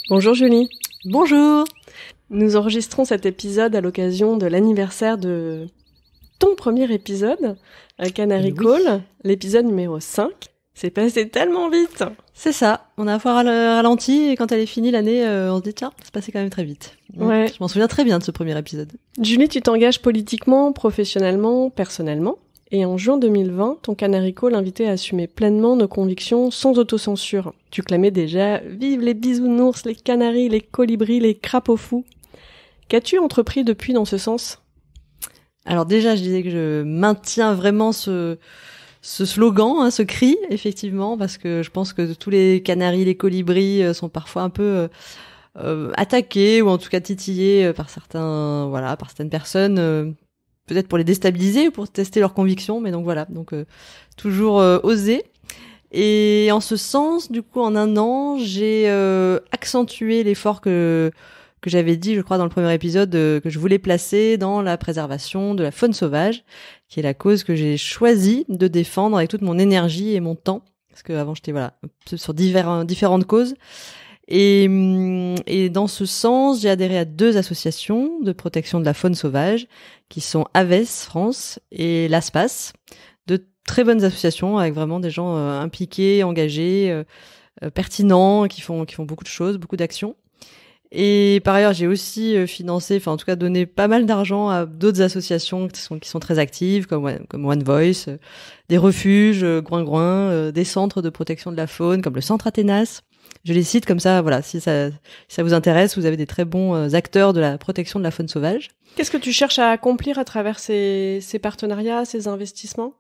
Bonjour Julie. Bonjour. Nous enregistrons cet épisode à l'occasion de l'anniversaire de ton premier épisode, Canary Call, l'épisode numéro 5. C'est passé tellement vite. C'est ça, on a à fois ralenti et quand elle est finie l'année, on se dit tiens, c'est passé quand même très vite. Ouais. Je m'en souviens très bien de ce premier épisode. Julie, tu t'engages politiquement, professionnellement, personnellement. Et en juin 2020, ton Canary Call invitait à assumer pleinement nos convictions sans autocensure. Tu clamais déjà « Vive les bisounours, les canaris, les colibris, les crapauds fous ». Qu'as-tu entrepris depuis dans ce sens ? Alors déjà, je disais que je maintiens vraiment ce slogan, ce cri, effectivement, parce que je pense que tous les canaris, les colibris sont parfois un peu attaqués ou en tout cas titillés par certaines personnes, peut-être pour les déstabiliser ou pour tester leurs convictions, mais donc voilà, toujours oser. Et en ce sens, du coup, en un an, j'ai accentué l'effort que j'avais dit, je crois, dans le premier épisode, que je voulais placer dans la préservation de la faune sauvage, qui est la cause que j'ai choisi de défendre avec toute mon énergie et mon temps, parce qu'avant j'étais sur différentes causes. Et dans ce sens, j'ai adhéré à 2 associations de protection de la faune sauvage, qui sont Aves France et l'ASPAS, de très bonnes associations avec vraiment des gens impliqués, engagés, pertinents, qui font beaucoup de choses, beaucoup d'actions. Et par ailleurs, j'ai aussi financé, en tout cas donné pas mal d'argent à d'autres associations qui sont très actives, comme One Voice, des refuges, Groin-Groin, des centres de protection de la faune, comme le Centre Athénas. Je les cite comme ça, voilà, si ça vous intéresse, vous avez des très bons acteurs de la protection de la faune sauvage. Qu'est-ce que tu cherches à accomplir à travers ces partenariats, ces investissements ?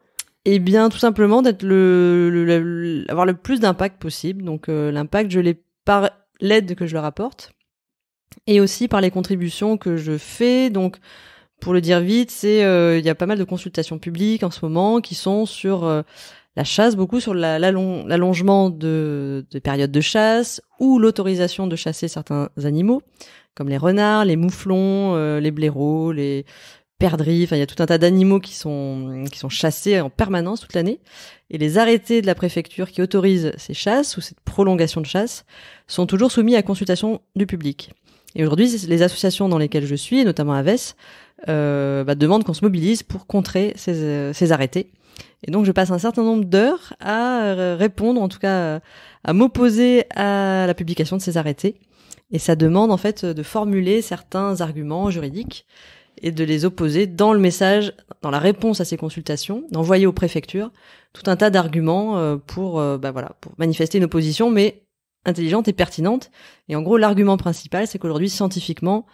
Eh bien, tout simplement d'être avoir le plus d'impact possible. Donc, l'impact, je l'ai par l'aide que je leur apporte, et aussi par les contributions que je fais. Donc, pour le dire vite, il y a pas mal de consultations publiques en ce moment qui sont sur la chasse, beaucoup sur l'allongement de périodes de chasse ou l'autorisation de chasser certains animaux, comme les renards, les mouflons, les blaireaux, les perdrix. Enfin, il y a tout un tas d'animaux qui sont chassés en permanence toute l'année. Et les arrêtés de la préfecture qui autorisent ces chasses ou cette prolongation de chasse sont toujours soumis à consultation du public. Et aujourd'hui, les associations dans lesquelles je suis, notamment Aves, demandent qu'on se mobilise pour contrer ces arrêtés. Et donc, je passe un certain nombre d'heures à répondre, en tout cas à m'opposer à la publication de ces arrêtés. Et ça demande en fait de formuler certains arguments juridiques et de les opposer dans le message, dans la réponse à ces consultations, d'envoyer aux préfectures tout un tas d'arguments pour manifester une opposition, mais intelligente et pertinente. Et en gros, l'argument principal, c'est qu'aujourd'hui, scientifiquement,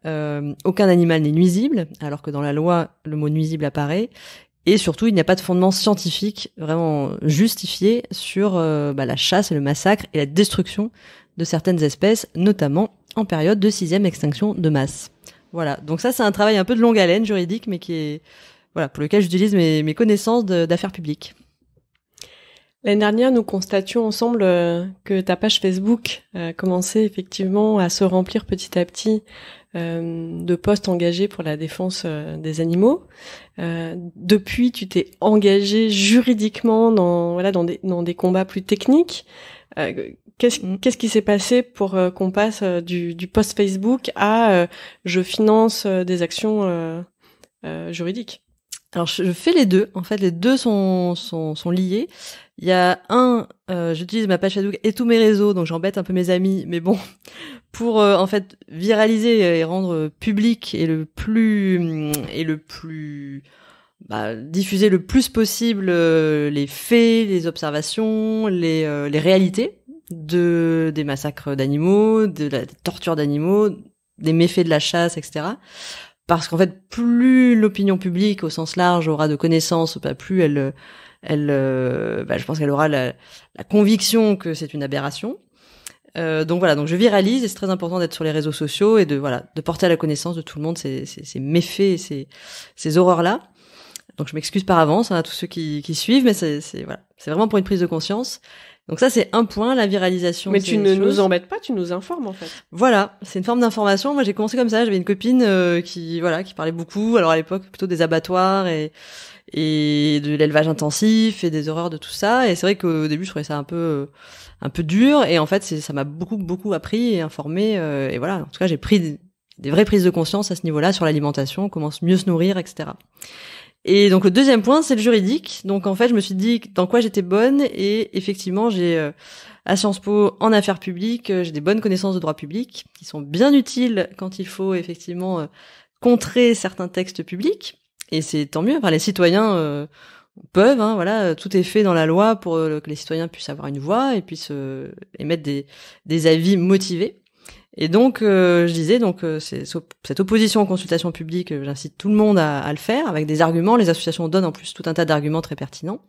aucun animal n'est nuisible, alors que dans la loi, le mot nuisible apparaît. Et surtout, il n'y a pas de fondement scientifique vraiment justifié sur la chasse et le massacre et la destruction de certaines espèces, notamment en période de 6e extinction de masse. Voilà. Donc ça, c'est un travail un peu de longue haleine juridique, mais qui est, pour lequel j'utilise mes connaissances d'affaires publiques. L'année dernière, nous constations ensemble que ta page Facebook commençait effectivement à se remplir petit à petit de posts engagés pour la défense des animaux. Depuis, tu t'es engagé juridiquement dans des combats plus techniques. Qu'est-ce qui s'est passé pour qu'on passe du post Facebook à je finance des actions juridiques ? Alors, je fais les deux. En fait, les deux sont liés. Il y a j'utilise ma page Facebook et tous mes réseaux, donc j'embête un peu mes amis, mais bon, pour en fait viraliser et rendre public et le plus diffuser le plus possible les faits, les observations, les réalités des massacres d'animaux, de la torture d'animaux, des méfaits de la chasse, etc. Parce qu'en fait, plus l'opinion publique au sens large aura de connaissances, plus je pense qu'elle aura la conviction que c'est une aberration. Donc je viralise et c'est très important d'être sur les réseaux sociaux et de porter à la connaissance de tout le monde ces méfaits, ces horreurs-là. Donc je m'excuse par avance à tous ceux qui suivent, mais c'est voilà, c'est vraiment pour une prise de conscience. Donc ça, c'est un point, la viralisation. Mais tu ne nous embêtes pas, tu nous informes en fait. Voilà, c'est une forme d'information. Moi, j'ai commencé comme ça. J'avais une copine qui parlait beaucoup. Alors à l'époque, plutôt des abattoirs et de l'élevage intensif et des horreurs de tout ça. Et c'est vrai qu'au début, je trouvais ça un peu dur. Et en fait, ça m'a beaucoup appris et informé. Et voilà, en tout cas, j'ai pris des vraies prises de conscience à ce niveau-là sur l'alimentation, comment mieux se nourrir, etc. Et donc le deuxième point, c'est le juridique. Donc en fait, je me suis dit dans quoi j'étais bonne, et effectivement, j'ai à Sciences Po en affaires publiques, j'ai des bonnes connaissances de droit public qui sont bien utiles quand il faut effectivement contrer certains textes publics. Et c'est tant mieux. Enfin, les citoyens peuvent, voilà, tout est fait dans la loi pour que les citoyens puissent avoir une voix et puissent émettre des avis motivés. Et donc, je disais, c'est cette opposition aux consultations publiques, j'incite tout le monde à le faire, avec des arguments. Les associations donnent en plus tout un tas d'arguments très pertinents.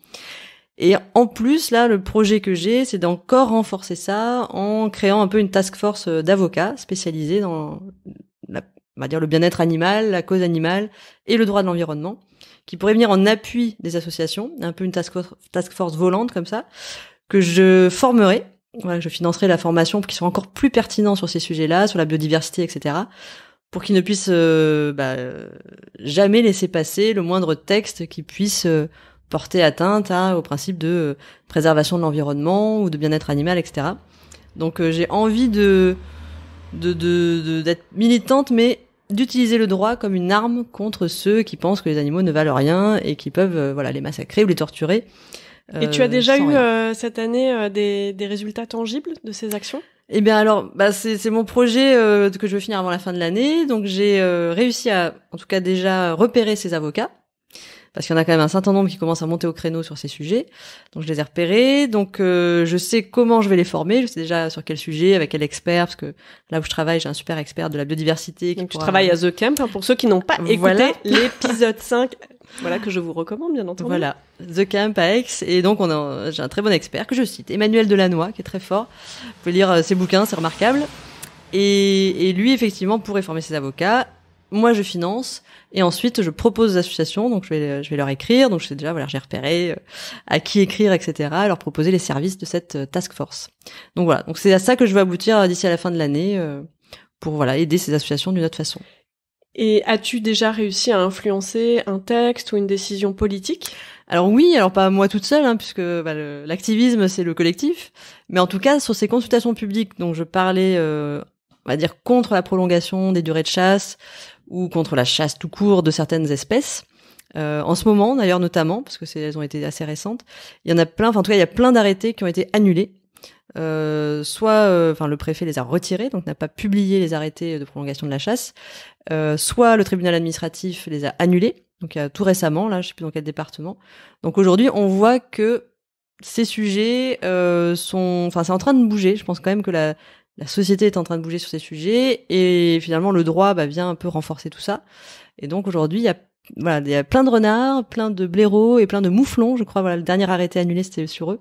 Et en plus, là, le projet que j'ai, c'est d'encore renforcer ça en créant un peu une task force d'avocats spécialisés dans on va dire le bien-être animal, la cause animale et le droit de l'environnement, qui pourrait venir en appui des associations, un peu une task force volante comme ça, que je formerai. Voilà, je financerai la formation pour qu'ils soient encore plus pertinents sur ces sujets-là, sur la biodiversité, etc., pour qu'ils ne puissent jamais laisser passer le moindre texte qui puisse porter atteinte au principe de préservation de l'environnement ou de bien-être animal, etc. Donc j'ai envie d'être militante, mais d'utiliser le droit comme une arme contre ceux qui pensent que les animaux ne valent rien et qui peuvent les massacrer ou les torturer. Et tu as déjà eu cette année des résultats tangibles de ces actions ? Eh bien alors, c'est mon projet que je veux finir avant la fin de l'année. Donc j'ai réussi à, en tout cas déjà, repérer ces avocats. Parce qu'il y en a quand même un certain nombre qui commencent à monter au créneau sur ces sujets. Donc je les ai repérés. Donc je sais comment je vais les former. Je sais déjà sur quel sujet, avec quel expert. Parce que là où je travaille, j'ai un super expert de la biodiversité. Donc tu travailles à The Camp, pour ceux qui n'ont pas écouté l'épisode 5. Voilà, que je vous recommande, bien entendu. Voilà, The Camp à Aix. Et donc, j'ai un très bon expert que je cite, Emmanuel Delannoy, qui est très fort. Vous pouvez lire ses bouquins, c'est remarquable. Et lui, effectivement, pourrait former ses avocats. Moi, je finance. Et ensuite, je propose aux associations. Donc, je vais leur écrire. Donc, je sais déjà, j'ai repéré à qui écrire, etc. Leur proposer les services de cette task force. Donc, voilà. Donc, c'est à ça que je veux aboutir d'ici à la fin de l'année pour, aider ces associations d'une autre façon. Et as-tu déjà réussi à influencer un texte ou une décision politique ? Alors oui, alors pas moi toute seule, puisque l'activisme c'est le collectif, mais en tout cas sur ces consultations publiques dont je parlais, on va dire contre la prolongation des durées de chasse ou contre la chasse tout court de certaines espèces. En ce moment d'ailleurs notamment, parce que elles ont été assez récentes, il y en a plein. Enfin en tout cas il y a plein d'arrêtés qui ont été annulés. Le préfet les a retirés, donc n'a pas publié les arrêtés de prolongation de la chasse. Soit le tribunal administratif les a annulés, donc tout récemment, là, je sais plus dans quel département. Donc aujourd'hui, on voit que ces sujets c'est en train de bouger. Je pense quand même que la société est en train de bouger sur ces sujets, et finalement le droit vient un peu renforcer tout ça. Et donc aujourd'hui, il y a plein de renards, plein de blaireaux et plein de mouflons, je crois. Voilà, le dernier arrêté annulé, c'était sur eux,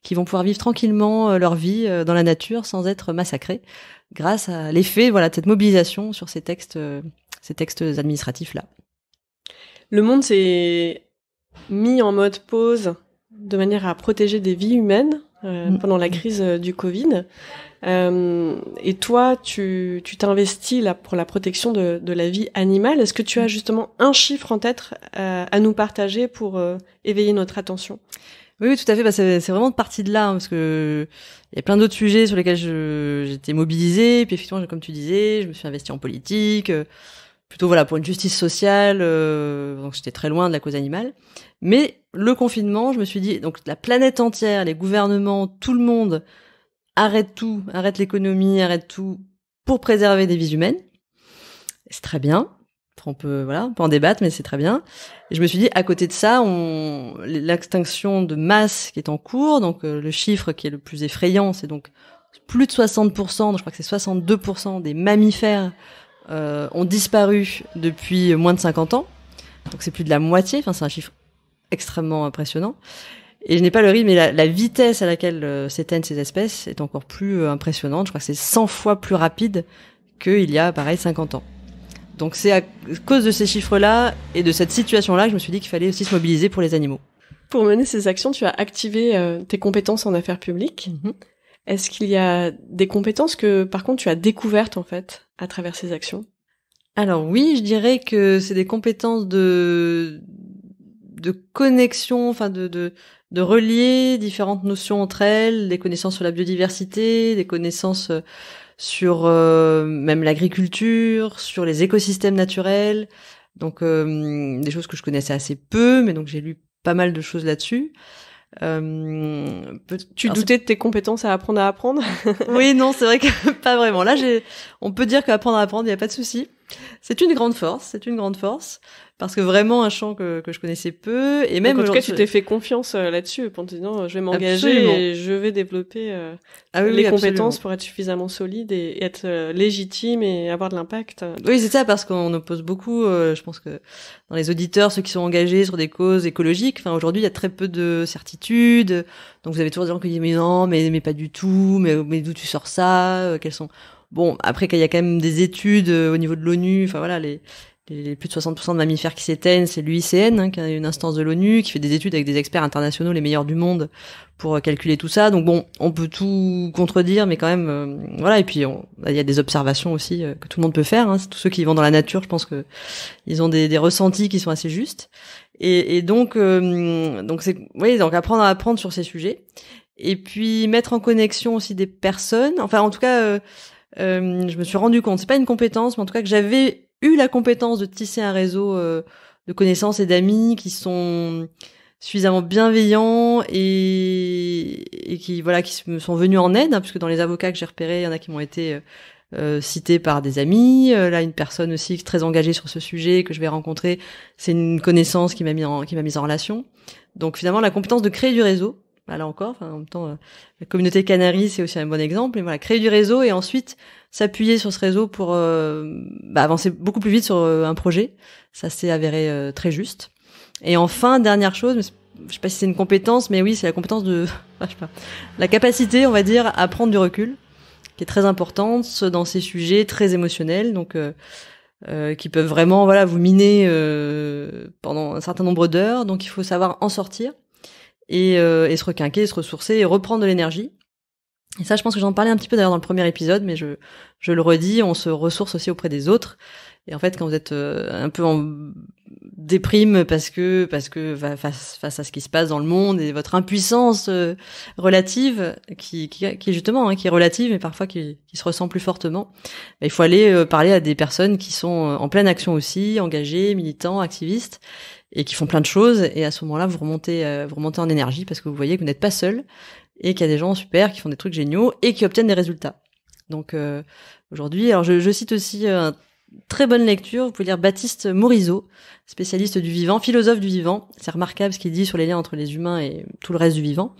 qui vont pouvoir vivre tranquillement leur vie dans la nature sans être massacrés, grâce à l'effet de cette mobilisation sur ces textes administratifs là. Le monde s'est mis en mode pause de manière à protéger des vies humaines pendant la crise du Covid. Et toi, tu t'investis là pour la protection de la vie animale. Est-ce que tu as justement un chiffre en tête à nous partager pour éveiller notre attention ? Oui, tout à fait. C'est vraiment parti de là, parce que il y a plein d'autres sujets sur lesquels j'étais mobilisée. Et puis effectivement, comme tu disais, je me suis investie en politique, plutôt pour une justice sociale. Donc j'étais très loin de la cause animale. Mais le confinement, je me suis dit, donc la planète entière, les gouvernements, tout le monde arrête tout, arrête l'économie, arrête tout pour préserver des vies humaines. C'est très bien. On peut en débattre, mais c'est très bien. Et je me suis dit, à côté de ça, l'extinction de masse qui est en cours, donc le chiffre qui est le plus effrayant, c'est donc plus de 60%, donc je crois que c'est 62% des mammifères ont disparu depuis moins de 50 ans. Donc c'est plus de la moitié, c'est un chiffre extrêmement impressionnant. Et je n'ai pas le rythme, mais la vitesse à laquelle s'éteignent ces espèces est encore plus impressionnante. Je crois que c'est 100 fois plus rapide qu'il y a, 50 ans. Donc c'est à cause de ces chiffres-là et de cette situation-là que je me suis dit qu'il fallait aussi se mobiliser pour les animaux. Pour mener ces actions, tu as activé tes compétences en affaires publiques. Est-ce qu'il y a des compétences que, par contre, tu as découvertes, en fait, à travers ces actions? Alors oui, je dirais que c'est des compétences de connexion, enfin de relier différentes notions entre elles, des connaissances sur la biodiversité, des connaissances sur même l'agriculture, sur les écosystèmes naturels. Donc des choses que je connaissais assez peu, mais donc j'ai lu pas mal de choses là-dessus. Tu doutais de tes compétences à apprendre? Oui, non, c'est vrai que pas vraiment. Là, on peut dire qu'apprendre à apprendre, il n'y a pas de souci. C'est une grande force, parce que vraiment un champ que je connaissais peu, et même donc, en tout cas, tu t'es fait confiance là-dessus, en te disant je vais m'engager Absolument. et je vais développer oui, les compétences absolument. pour être suffisamment solide et être légitime et avoir de l'impact. Oui, c'est ça, parce qu'on oppose beaucoup, je pense que dans les auditeurs, ceux qui sont engagés sur des causes écologiques, enfin aujourd'hui, il y a très peu de certitudes, donc vous avez toujours des gens qui disent mais non, mais pas du tout, mais d'où tu sors ça, quels sont... Bon, après, qu'il y a quand même des études au niveau de l'ONU, enfin voilà, les plus de 60% de mammifères qui s'éteignent, c'est l'UICN, qui est une instance de l'ONU, qui fait des études avec des experts internationaux, les meilleurs du monde, pour calculer tout ça. Donc bon, on peut tout contredire, mais quand même, voilà. Et puis, il y a des observations aussi que tout le monde peut faire. Tous ceux qui vont dans la nature, je pense que ils ont des ressentis qui sont assez justes. Et donc c'est, oui, donc apprendre à apprendre sur ces sujets. Et puis mettre en connexion aussi des personnes. Enfin, en tout cas, je me suis rendu compte, c'est pas une compétence, mais en tout cas que j'avais eu la compétence de tisser un réseau de connaissances et d'amis qui sont suffisamment bienveillants et qui me sont venus en aide, puisque dans les avocats que j'ai repérés, il y en a qui m'ont été cités par des amis. Là, une personne aussi très engagée sur ce sujet que je vais rencontrer, c'est une connaissance qui m'a mise en relation. Donc finalement, la compétence de créer du réseau. Là encore, en même temps, la communauté Canaries, c'est aussi un bon exemple. Et voilà, créer du réseau et ensuite s'appuyer sur ce réseau pour avancer beaucoup plus vite sur un projet. Ça s'est avéré très juste. Et enfin, dernière chose, mais je sais pas si c'est une compétence, mais oui, c'est la compétence de, je sais pas, la capacité, on va dire, à prendre du recul, qui est très importante dans ces sujets très émotionnels, donc qui peuvent vraiment, voilà, vous miner pendant un certain nombre d'heures. Donc, il faut savoir en sortir. Et se requinquer, se ressourcer et reprendre de l'énergie. Et ça, je pense que j'en parlais un petit peu d'ailleurs dans le premier épisode, mais je le redis, on se ressource aussi auprès des autres. Et en fait, quand vous êtes un peu en déprime parce que face à ce qui se passe dans le monde et votre impuissance relative, qui est justement qui est relative, mais parfois qui se ressent plus fortement, il faut aller parler à des personnes qui sont en pleine action aussi, engagées, militants, activistes, et qui font plein de choses, et à ce moment-là, vous remontez en énergie parce que vous voyez que vous n'êtes pas seul et qu'il y a des gens super qui font des trucs géniaux et qui obtiennent des résultats. Donc aujourd'hui, alors je cite aussi très bonne lecture, vous pouvez lire Baptiste Morisot, spécialiste du vivant, philosophe du vivant. C'est remarquable ce qu'il dit sur les liens entre les humains et tout le reste du vivant.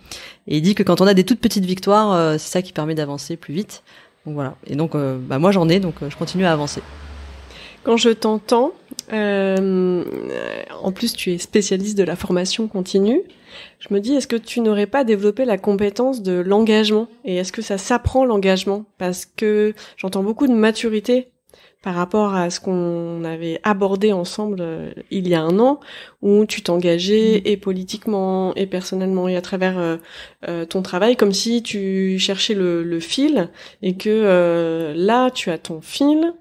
Et il dit que quand on a des toutes petites victoires, c'est ça qui permet d'avancer plus vite. Donc voilà. Et donc moi j'en ai, donc je continue à avancer. Quand je t'entends, en plus tu es spécialiste de la formation continue, je me dis, est-ce que tu n'aurais pas développé la compétence de l'engagement? Et est-ce que ça s'apprend l'engagement? Parce que j'entends beaucoup de maturité par rapport à ce qu'on avait abordé ensemble il y a un an, où tu t'engageais et politiquement et personnellement et à travers ton travail, comme si tu cherchais le fil, et que là tu as ton fil,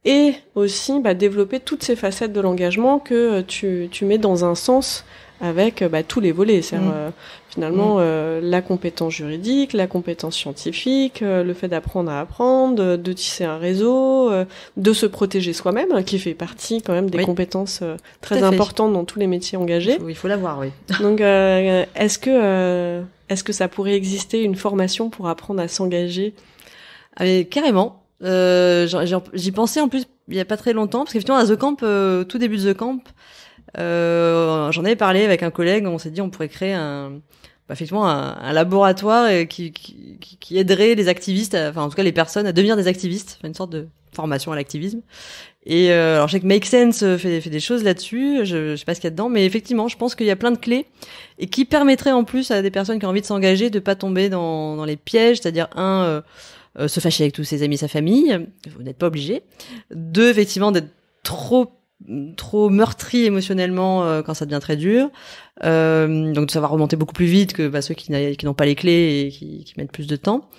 et aussi développer toutes ces facettes de l'engagement que tu mets dans un sens avec tous les volets, c'est-à-dire finalement la compétence juridique, la compétence scientifique, le fait d'apprendre à apprendre, de tisser un réseau, de se protéger soi-même, qui fait partie quand même des compétences très importantes dans tous les métiers engagés. Il faut l'avoir, oui. Donc est-ce que ça pourrait exister une formation pour apprendre à s'engager? Carrément. J'y pensais en plus il y a pas très longtemps, parce qu'effectivement à The Camp, tout début de The Camp, j'en avais parlé avec un collègue, on s'est dit on pourrait créer effectivement un laboratoire qui aiderait les activistes, enfin en tout cas les personnes à devenir des activistes, une sorte de formation à l'activisme. Et alors je sais que Make Sense fait des choses là-dessus, je sais pas ce qu'il y a dedans, mais effectivement je pense qu'il y a plein de clés et qui permettraient en plus à des personnes qui ont envie de s'engager de pas tomber dans les pièges, c'est-à-dire se fâcher avec tous ses amis, sa famille, vous n'êtes pas obligé. 2, effectivement, d'être trop meurtri émotionnellement quand ça devient très dur. Donc ça va remonter beaucoup plus vite que ceux qui n'ont pas les clés et qui mettent plus de temps.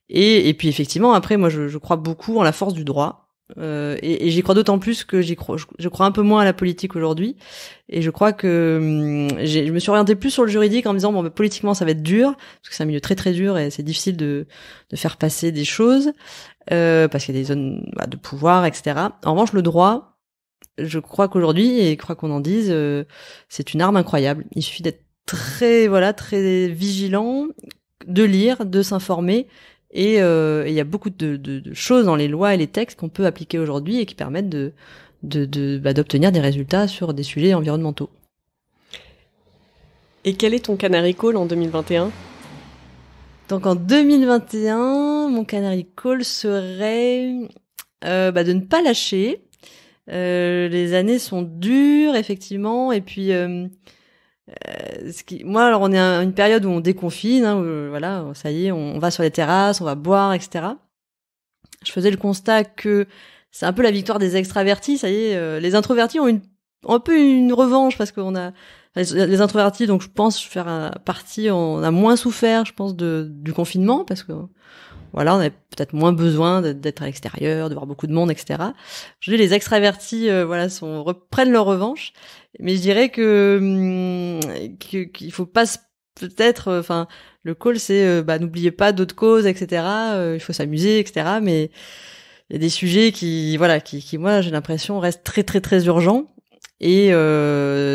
Et puis effectivement, après, moi, je crois beaucoup en la force du droit. Et j'y crois d'autant plus que je crois un peu moins à la politique aujourd'hui. Et je crois que je me suis orientée plus sur le juridique en me disant politiquement ça va être dur parce que c'est un milieu très très dur et c'est difficile de faire passer des choses parce qu'il y a des zones de pouvoir, etc. En revanche, le droit, je crois qu'aujourd'hui, et je crois qu'on en dise, c'est une arme incroyable. Il suffit d'être très vigilant, de lire, de s'informer. Et il y a beaucoup de choses dans les lois et les textes qu'on peut appliquer aujourd'hui et qui permettent d'obtenir des résultats sur des sujets environnementaux. Et quel est ton canary call en 2021 ? Donc en 2021, mon canary call serait de ne pas lâcher. Les années sont dures, effectivement, et puis moi, alors on est à une période où on déconfine, où, voilà, ça y est, on va sur les terrasses, on va boire, etc. Je faisais le constat que c'est un peu la victoire des extravertis, ça y est, les introvertis ont un peu une revanche parce qu'on a les introvertis, donc je pense faire partie, on a moins souffert, je pense, du confinement parce que voilà, on avait peut-être moins besoin d'être à l'extérieur, de voir beaucoup de monde, etc. Aujourd'hui, les extravertis, reprennent leur revanche. Mais je dirais qu'il faut pas peut-être, le call, c'est, n'oubliez pas d'autres causes, etc. Il faut s'amuser, etc. Mais il y a des sujets qui, moi, j'ai l'impression, restent très, très, très urgents et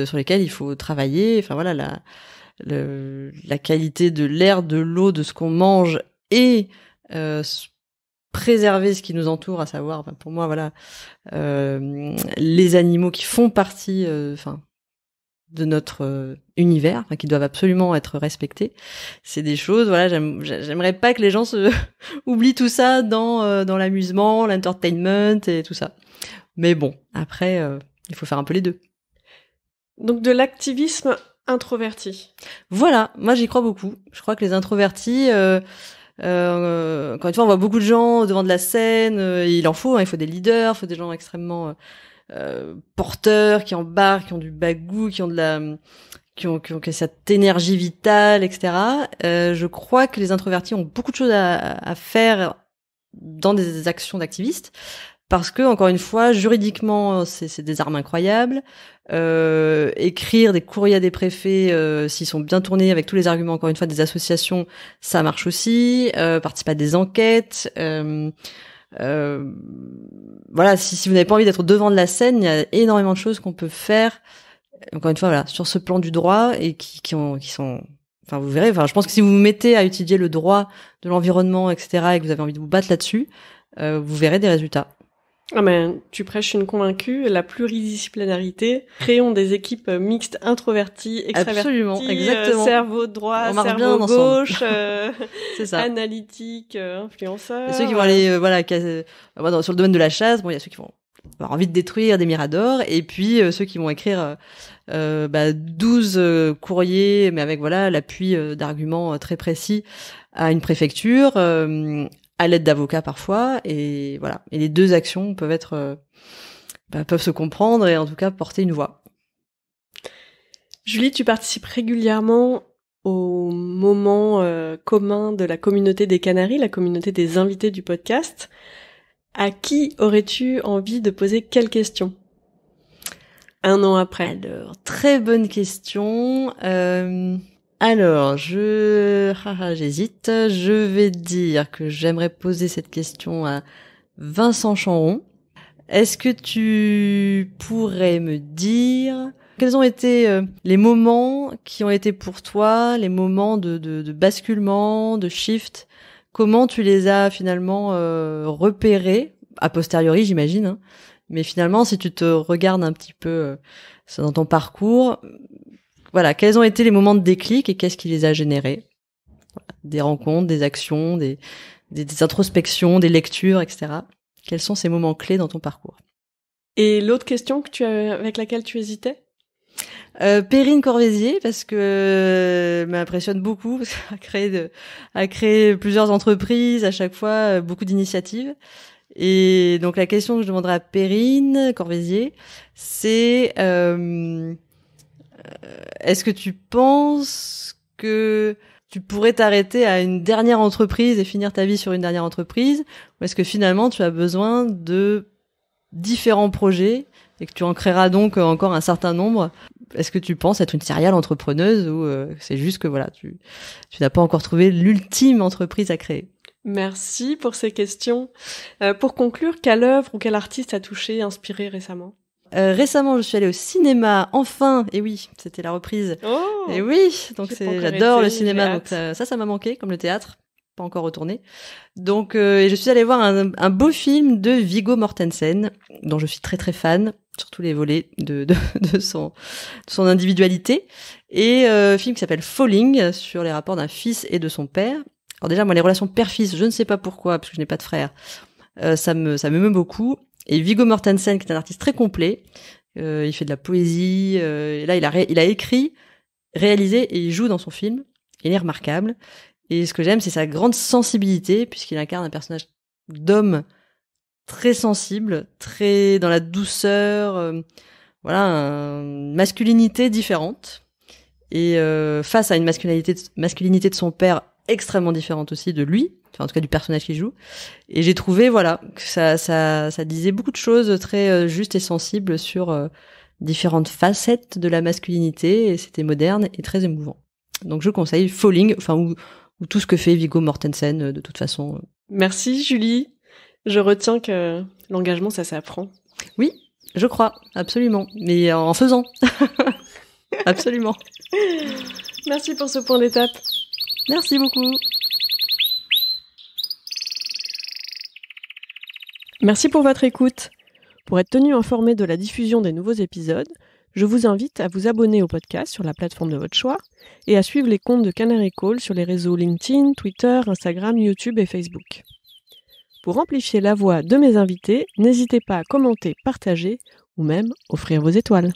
sur lesquels il faut travailler. Enfin voilà, la qualité de l'air, de l'eau, de ce qu'on mange et préserver ce qui nous entoure, à savoir, pour moi, voilà, les animaux qui font partie, de notre univers, qui doivent absolument être respectés. C'est des choses, voilà, j'aimerais pas que les gens oublient tout ça dans l'amusement, l'entertainment et tout ça. Mais bon, après, il faut faire un peu les deux. Donc de l'activisme introverti. Voilà, moi j'y crois beaucoup. Je crois que les introvertis, encore une fois, on voit beaucoup de gens devant de la scène. Il en faut, il faut des leaders, il faut des gens extrêmement porteurs, qui embarquent, qui ont du bagou, qui ont cette énergie vitale, etc. Je crois que les introvertis ont beaucoup de choses à faire dans des actions d'activistes. Parce que, encore une fois, juridiquement, c'est des armes incroyables. Écrire des courriers à des préfets, s'ils sont bien tournés avec tous les arguments, encore une fois, des associations, ça marche aussi. Participer à des enquêtes. Voilà, si vous n'avez pas envie d'être devant de la scène, il y a énormément de choses qu'on peut faire. Encore une fois, voilà, sur ce plan du droit et qui sont. Enfin, vous verrez. Enfin, je pense que si vous vous mettez à étudier le droit de l'environnement, etc., et que vous avez envie de vous battre là-dessus, vous verrez des résultats. Ah ben, tu prêches une convaincue, la pluridisciplinarité. Créons des équipes mixtes, introverties, extraverties. Absolument, exactement. Cerveau droit, cerveau gauche, c'est ça. Analytique, influenceur. Et ceux qui vont aller, sur le domaine de la chasse, il y a ceux qui vont avoir envie de détruire des miradors, et puis ceux qui vont écrire 12 courriers, mais avec l'appui d'arguments très précis à une préfecture. À l'aide d'avocats parfois, et voilà. Et les deux actions peuvent se comprendre et en tout cas porter une voix. Julie, tu participes régulièrement au moment commun de la communauté des Canaries, la communauté des invités du podcast. À qui aurais-tu envie de poser quelle question 1 an après? Alors, très bonne question. Alors, j'hésite. Je vais dire que j'aimerais poser cette question à Vincent Chanron. Est-ce que tu pourrais me dire quels ont été les moments qui ont été pour toi, les moments de basculement, de shift? Comment tu les as finalement repérés, a posteriori, j'imagine, hein. Mais finalement, si tu te regardes un petit peu dans ton parcours, voilà, quels ont été les moments de déclic et qu'est-ce qui les a générés? Des rencontres, des actions, des introspections, des lectures, etc. Quels sont ces moments clés dans ton parcours? Et l'autre question avec laquelle tu hésitais? Perrine Corvézier, parce que m'impressionne beaucoup, parce qu'elle a créé plusieurs entreprises, à chaque fois beaucoup d'initiatives. Et donc la question que je demanderai à Perrine Corvézier, c'est est-ce que tu penses que tu pourrais t'arrêter à une dernière entreprise et finir ta vie sur une dernière entreprise, ou est-ce que finalement tu as besoin de différents projets et que tu en créeras donc encore un certain nombre? Est-ce que tu penses être une serial entrepreneuse ou c'est juste que voilà, tu n'as pas encore trouvé l'ultime entreprise à créer? Merci pour ces questions. Pour conclure, quelle œuvre ou quel artiste a touché, inspiré récemment? Récemment, je suis allée au cinéma, enfin, et oui, c'était la reprise. Oh, et oui, donc j'adore le cinéma, donc ça m'a manqué, comme le théâtre, pas encore retourné. Donc, et je suis allée voir un beau film de Viggo Mortensen, dont je suis très très fan, sur tous les volets de son individualité, et film qui s'appelle Falling, sur les rapports d'un fils et de son père. Alors déjà, moi, les relations père-fils, je ne sais pas pourquoi, parce que je n'ai pas de frère, ça m'émeut beaucoup. Et Viggo Mortensen, qui est un artiste très complet, il fait de la poésie, et là, il a écrit, réalisé et il joue dans son film. Il est remarquable. Et ce que j'aime, c'est sa grande sensibilité, puisqu'il incarne un personnage d'homme très sensible, très dans la douceur, voilà, une masculinité différente. Et face à une masculinité de son père extrêmement différente aussi de lui, enfin en tout cas du personnage qu'il joue. Et j'ai trouvé voilà que ça disait beaucoup de choses très justes et sensibles sur différentes facettes de la masculinité, et c'était moderne et très émouvant. Donc je conseille Falling, enfin ou tout ce que fait Viggo Mortensen de toute façon. Merci Julie. Je retiens que l'engagement ça s'apprend. Oui, je crois, absolument, mais en faisant. Absolument. Merci pour ce point d'étape. Merci beaucoup. Merci pour votre écoute. Pour être tenu informé de la diffusion des nouveaux épisodes, je vous invite à vous abonner au podcast sur la plateforme de votre choix et à suivre les comptes de Canary Call sur les réseaux LinkedIn, Twitter, Instagram, YouTube et Facebook. Pour amplifier la voix de mes invités, n'hésitez pas à commenter, partager ou même offrir vos étoiles.